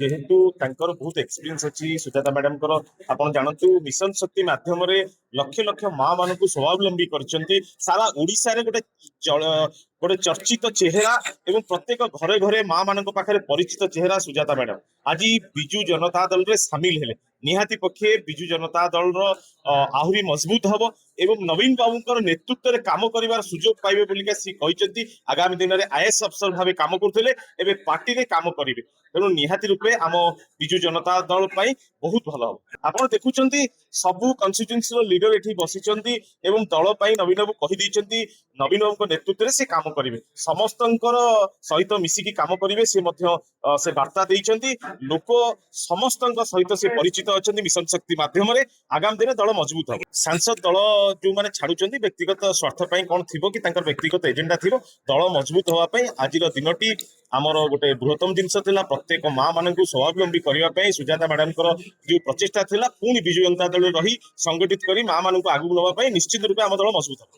जेहेतु तांकर बहुत एक्सपीरियंस अच्छी सुजाता मैडम कर आपण जानतु मिशन शक्ति माध्यम लक्ष लक्ष माँ मान स्वावलंबी करछंती सारा ओडिसा रे गोटे चर्चित चेहरा एवं प्रत्येक घरे घरे माँ मान पाखे परिचित चेहरा सुजाता मैडम आज विजु जनता दल रे सामिल हेले निहाती पक्षे विजु जनता दल आहरी मजबूत हम एवं नवीन बाबू नेतृत्व में काम कर सुजोग पाइबे बोलिका सी कहते आगामी दिन में आईएएस अफसर भाव काम करते एवं पार्टी रे काम करेंगे तेणु निहाती रूपे आम विजु जनता दल बहुत भल हम आप देखुं सबू कन्स्टिट्यूएंसी लीडर ये बसी एवं दल नवीन बाबू कहीदे नवीन बाबू नेतृत्व में से काम करेंगे समस्त सहित मिसिकी काम करेंगे से बार्ता देते लोक समस्त सहित से परिचित अच्छा मिशन शक्ति माध्यम आगामी दिन दल मजबूत हम सांसद दल जो मैंने छाड़ुंट व्यक्तिगत स्वार्थ कौन थी कि व्यक्तिगत एजेंडा थी दल मजबूत होगापी आज दिन आमर गोटे बृहत्तम जिनस प्रत्येक माँ मान स्वावलंबी करने सुजाता मैडम जो प्रचेषा था पुणी विजु जनता दल रही संगठित कर माँ मान आगू नापी निश्चित रूपे आम दल मजबूत हम।